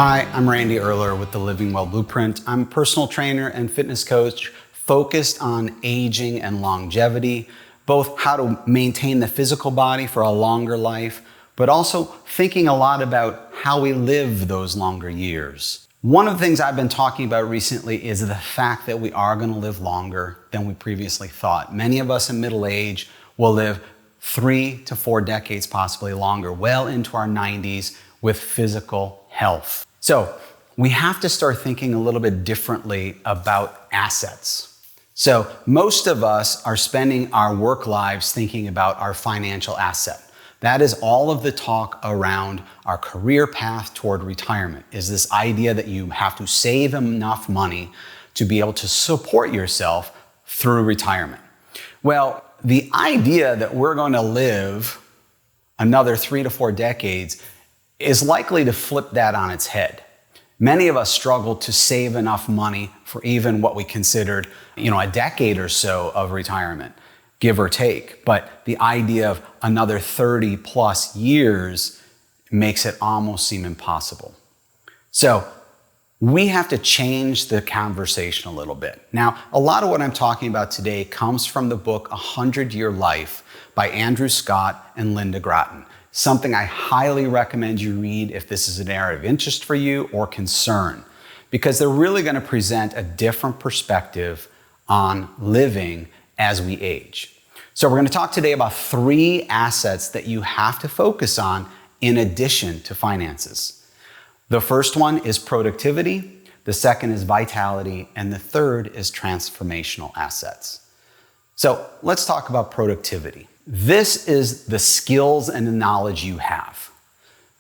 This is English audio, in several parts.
Hi, I'm Randy Erler with the Living Well Blueprint. I'm a personal trainer and fitness coach focused on aging and longevity, both how to maintain the physical body for a longer life, but also thinking a lot about how we live those longer years. One of the things I've been talking about recently is the fact that we are going to live longer than we previously thought. Many of us in middle age will live 3 to 4 decades, possibly longer, well into our 90s with physical health. So we have to start thinking a little bit differently about assets. So most of us are spending our work lives thinking about our financial asset. That is all of the talk around our career path toward retirement, is this idea that you have to save enough money to be able to support yourself through retirement. Well, the idea that we're going to live another 3 to 4 decades is likely to flip that on its head. Many of us struggle to save enough money for even what we considered, a decade or so of retirement, give or take. But the idea of another 30 plus years makes it almost seem impossible. So we have to change the conversation a little bit. Now, a lot of what I'm talking about today comes from the book 100-Year Life by Andrew Scott and Linda Gratton. Something I highly recommend you read if this is an area of interest for you or concern, because they're really going to present a different perspective on living as we age. So we're going to talk today about 3 assets that you have to focus on in addition to finances. The first one is productivity, the second is vitality, and the third is transformational assets. So let's talk about productivity. This is the skills and the knowledge you have.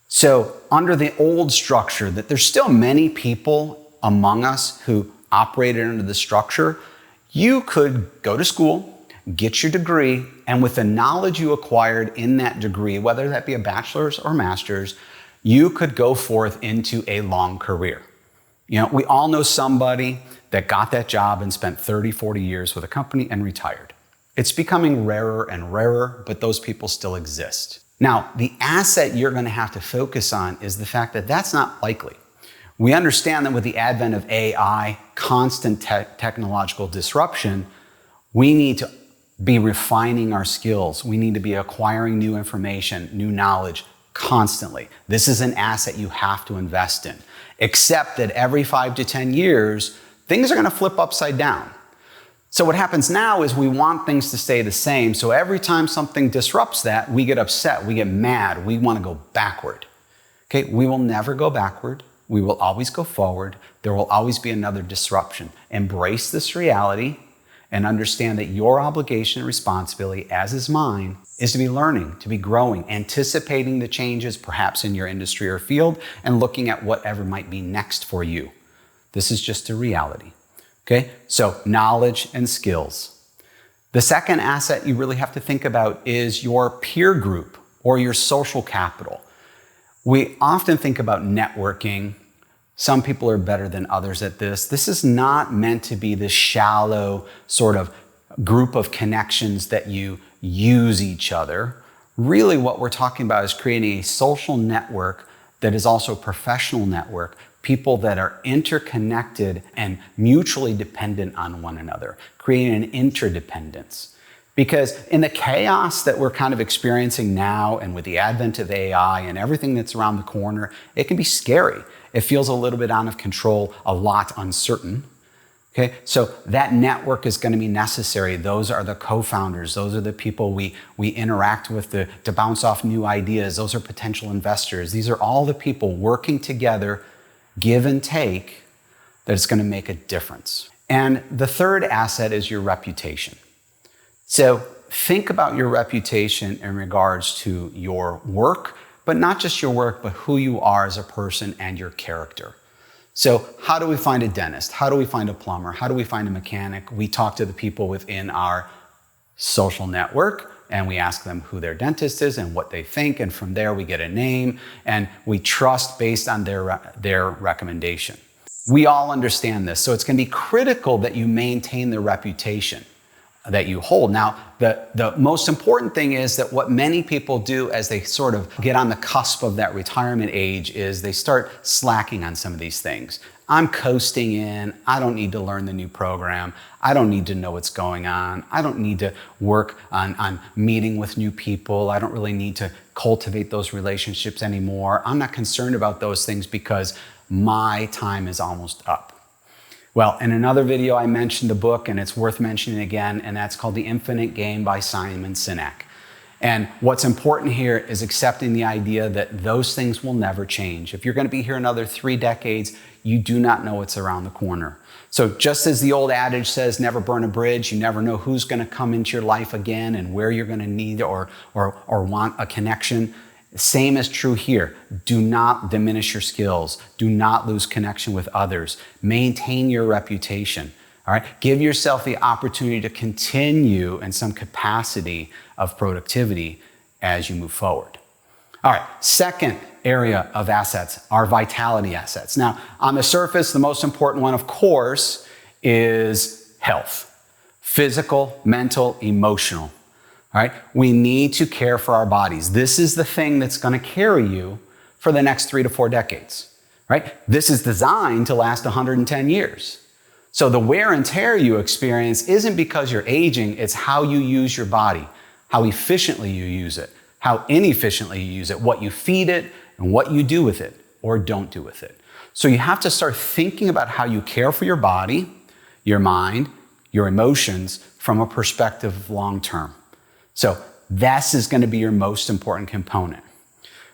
So under the old structure, that there's still many people among us who operated under the structure, you could go to school, get your degree, and with the knowledge you acquired in that degree, whether that be a bachelor's or master's, you could go forth into a long career. We all know somebody that got that job and spent 30, 40 years with a company and retired. It's becoming rarer and rarer, but those people still exist. Now, the asset you're going to have to focus on is the fact that that's not likely. We understand that with the advent of AI, constant technological disruption, we need to be refining our skills. We need to be acquiring new information, new knowledge constantly. This is an asset you have to invest in, except that every 5 to 10 years, things are going to flip upside down. So what happens now is we want things to stay the same. So every time something disrupts that, we get upset, we get mad, we want to go backward. Okay, we will never go backward. We will always go forward. There will always be another disruption. Embrace this reality and understand that your obligation and responsibility, as is mine, is to be learning, to be growing, anticipating the changes perhaps in your industry or field, and looking at whatever might be next for you. This is just a reality. Okay, so knowledge and skills. The second asset you really have to think about is your peer group or your social capital. We often think about networking. Some people are better than others at this. This is not meant to be this shallow sort of group of connections that you use each other. Really what we're talking about is creating a social network that is also a professional network, people that are interconnected and mutually dependent on one another, creating an interdependence. Because in the chaos that we're kind of experiencing now, and with the advent of AI and everything that's around the corner, it can be scary. It feels a little bit out of control, a lot uncertain. Okay, so that network is going to be necessary. Those are the co-founders. Those are the people we interact with to bounce off new ideas. Those are potential investors. These are all the people working together, give and take, that it's going to make a difference. And the third asset is your reputation. So think about your reputation in regards to your work, but not just your work, but who you are as a person and your character. So how do we find a dentist? How do we find a plumber? How do we find a mechanic? We talk to the people within our social network and we ask them who their dentist is and what they think. And from there we get a name and we trust based on their recommendation. We all understand this. So it's going to be critical that you maintain the reputation. that you hold. Now, the most important thing is that what many people do as they sort of get on the cusp of that retirement age is they start slacking on some of these things. I'm coasting in. I don't need to learn the new program. I don't need to know what's going on. I don't need to work on meeting with new people. I don't really need to cultivate those relationships anymore. I'm not concerned about those things because my time is almost up. Well, in another video, I mentioned a book, and it's worth mentioning again, and that's called The Infinite Game by Simon Sinek. And what's important here is accepting the idea that those things will never change. If you're going to be here another 3 decades, you do not know what's around the corner. So just as the old adage says, never burn a bridge, you never know who's going to come into your life again and where you're going to need or want a connection. Same is true here. Do not diminish your skills. Do not lose connection with others. Maintain your reputation. All right? Give yourself the opportunity to continue in some capacity of productivity as you move forward. All right, second area of assets are vitality assets. Now, on the surface, the most important one, of course, is health. Physical, mental, emotional. All right, we need to care for our bodies. This is the thing that's going to carry you for the next 3 to 4 decades, right? This is designed to last 110 years. So the wear and tear you experience isn't because you're aging, it's how you use your body, how efficiently you use it, how inefficiently you use it, what you feed it, and what you do with it or don't do with it. So you have to start thinking about how you care for your body, your mind, your emotions from a perspective of long term. So this is going to be your most important component.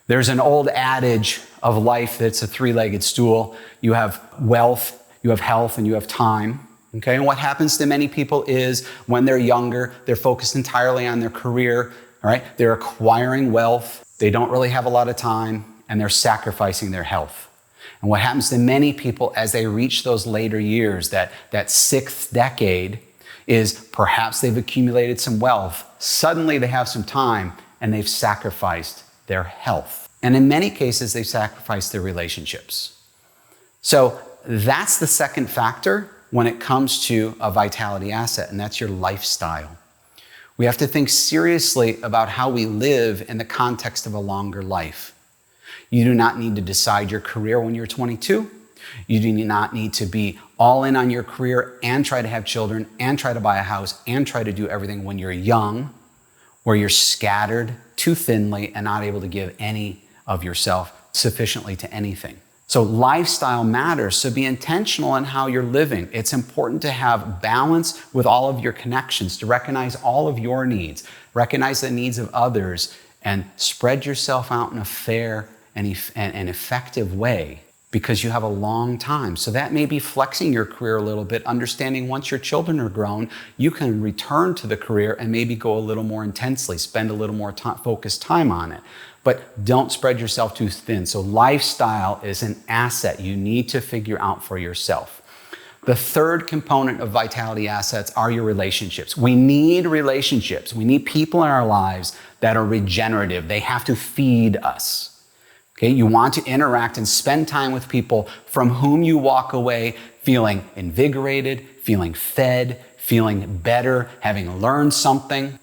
There's an old adage of life that's a 3-legged stool. You have wealth, you have health, and you have time. Okay, and what happens to many people is when they're younger, they're focused entirely on their career. All right, they're acquiring wealth. They don't really have a lot of time, and they're sacrificing their health. And what happens to many people as they reach those later years, that 6th decade, is perhaps they've accumulated some wealth. Suddenly they have some time and they've sacrificed their health. And in many cases, they've sacrificed their relationships. So that's the second factor when it comes to a vitality asset, and that's your lifestyle. We have to think seriously about how we live in the context of a longer life. You do not need to decide your career when you're 22. You do not need to be all in on your career and try to have children and try to buy a house and try to do everything when you're young, where you're scattered too thinly and not able to give any of yourself sufficiently to anything. So lifestyle matters, so be intentional in how you're living. It's important to have balance with all of your connections, to recognize all of your needs, recognize the needs of others, and spread yourself out in a fair and effective way, because you have a long time. So that may be flexing your career a little bit, understanding once your children are grown, you can return to the career and maybe go a little more intensely, spend a little more focused time on it. But don't spread yourself too thin. So lifestyle is an asset you need to figure out for yourself. The third component of vitality assets are your relationships. We need relationships. We need people in our lives that are regenerative. They have to feed us. Okay, you want to interact and spend time with people from whom you walk away feeling invigorated, feeling fed, feeling better, having learned something,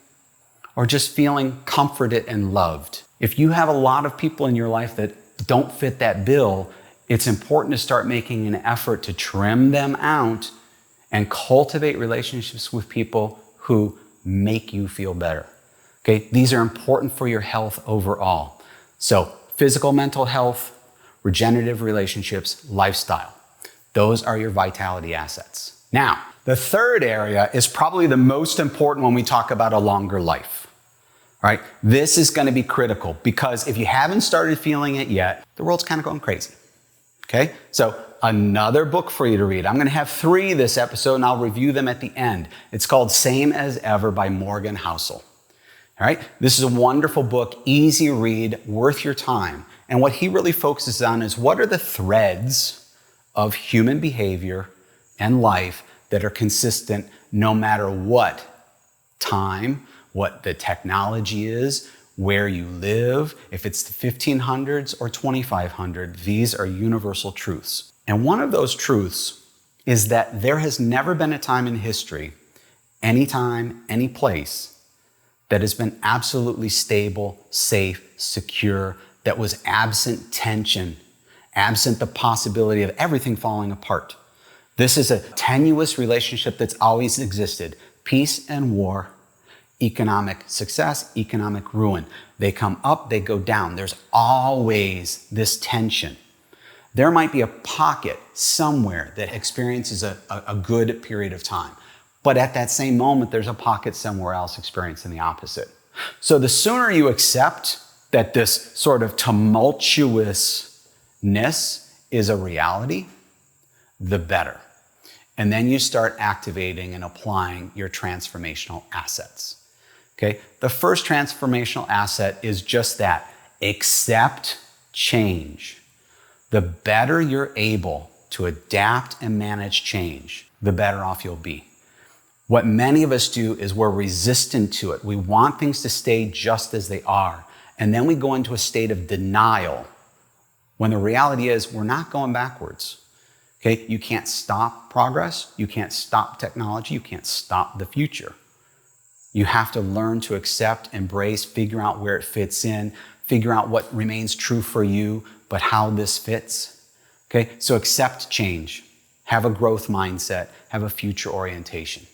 or just feeling comforted and loved. If you have a lot of people in your life that don't fit that bill, it's important to start making an effort to trim them out and cultivate relationships with people who make you feel better. Okay, these are important for your health overall. So, physical, mental health, regenerative relationships, lifestyle. Those are your vitality assets. Now, the third area is probably the most important when we talk about a longer life. All right? This is going to be critical because if you haven't started feeling it yet, the world's kind of going crazy. Okay? So, another book for you to read. I'm going to have 3 this episode and I'll review them at the end. It's called Same as Ever by Morgan Housel. All right, this is a wonderful book, easy read, worth your time. And what he really focuses on is what are the threads of human behavior and life that are consistent no matter what time, what the technology is, where you live, if it's the 1500s or 2500, these are universal truths. And one of those truths is that there has never been a time in history anytime, any place that has been absolutely stable, safe, secure, that was absent tension, absent the possibility of everything falling apart. This is a tenuous relationship that's always existed. Peace and war, economic success, economic ruin. They come up, they go down. There's always this tension. There might be a pocket somewhere that experiences a good period of time. But at that same moment, there's a pocket somewhere else experiencing the opposite. So the sooner you accept that this sort of tumultuousness is a reality, the better. And then you start activating and applying your transformational assets. Okay? The first transformational asset is just that: accept change. The better you're able to adapt and manage change, the better off you'll be. What many of us do is we're resistant to it. We want things to stay just as they are. And then we go into a state of denial when the reality is we're not going backwards. Okay? You can't stop progress. You can't stop technology. You can't stop the future. You have to learn to accept, embrace, figure out where it fits in, figure out what remains true for you, but how this fits. Okay? So accept change. Have a growth mindset. Have a future orientation.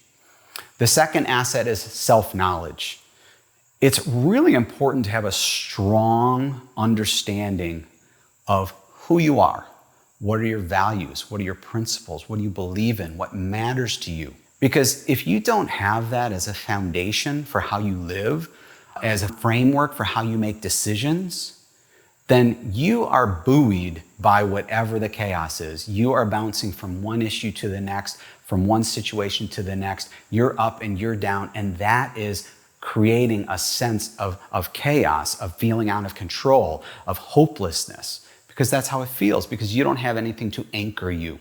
The second asset is self-knowledge. It's really important to have a strong understanding of who you are. What are your values? What are your principles? What do you believe in? What matters to you? Because if you don't have that as a foundation for how you live, as a framework for how you make decisions, then you are buoyed by whatever the chaos is. You are bouncing from one issue to the next, from one situation to the next. You're up and you're down, and that is creating a sense of chaos, of feeling out of control, of hopelessness, because that's how it feels, because you don't have anything to anchor you.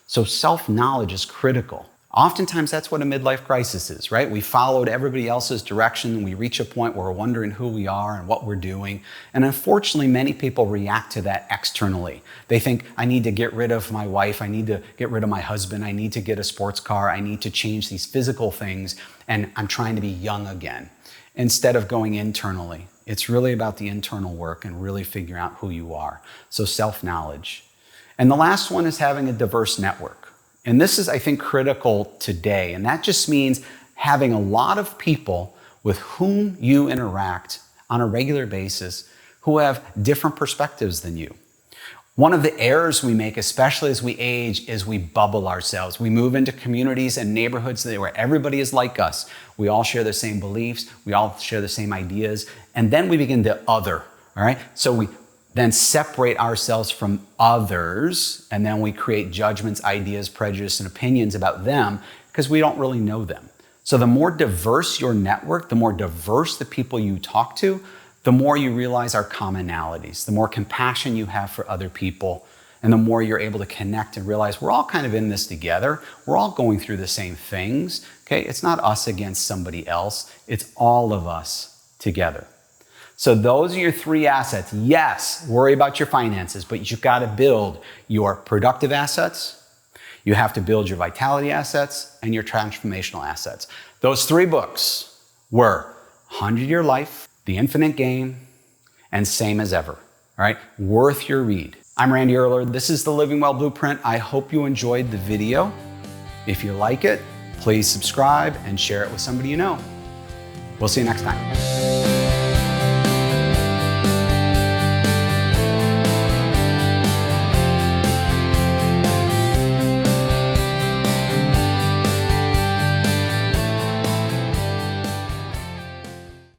So self-knowledge is critical. Oftentimes that's what a midlife crisis is, right? We followed everybody else's direction and we reach a point where we're wondering who we are and what we're doing. And unfortunately, many people react to that externally. They think, I need to get rid of my wife, I need to get rid of my husband, I need to get a sports car, I need to change these physical things, and I'm trying to be young again. Instead of going internally, it's really about the internal work and really figuring out who you are. So self-knowledge. And the last one is having a diverse network. And this is, I think, critical today. And that just means having a lot of people with whom you interact on a regular basis who have different perspectives than you. One of the errors we make, especially as we age, is we bubble ourselves. We move into communities and neighborhoods where everybody is like us. We all share the same beliefs. We all share the same ideas. And then we begin to other, all right? So we then separate ourselves from others, and then we create judgments, ideas, prejudice, and opinions about them because we don't really know them. So the more diverse your network, the more diverse the people you talk to, the more you realize our commonalities, the more compassion you have for other people, and the more you're able to connect and realize we're all kind of in this together. We're all going through the same things, okay? It's not us against somebody else. It's all of us together. So those are your three assets. Yes, worry about your finances, but you've got to build your productive assets, you have to build your vitality assets, and your transformational assets. Those three books were 100-Year Life, The Infinite Game, and Same as Ever. All right, worth your read. I'm Randy Erler. This is the Living Well Blueprint. I hope you enjoyed the video. If you like it, please subscribe and share it with somebody you know. We'll see you next time.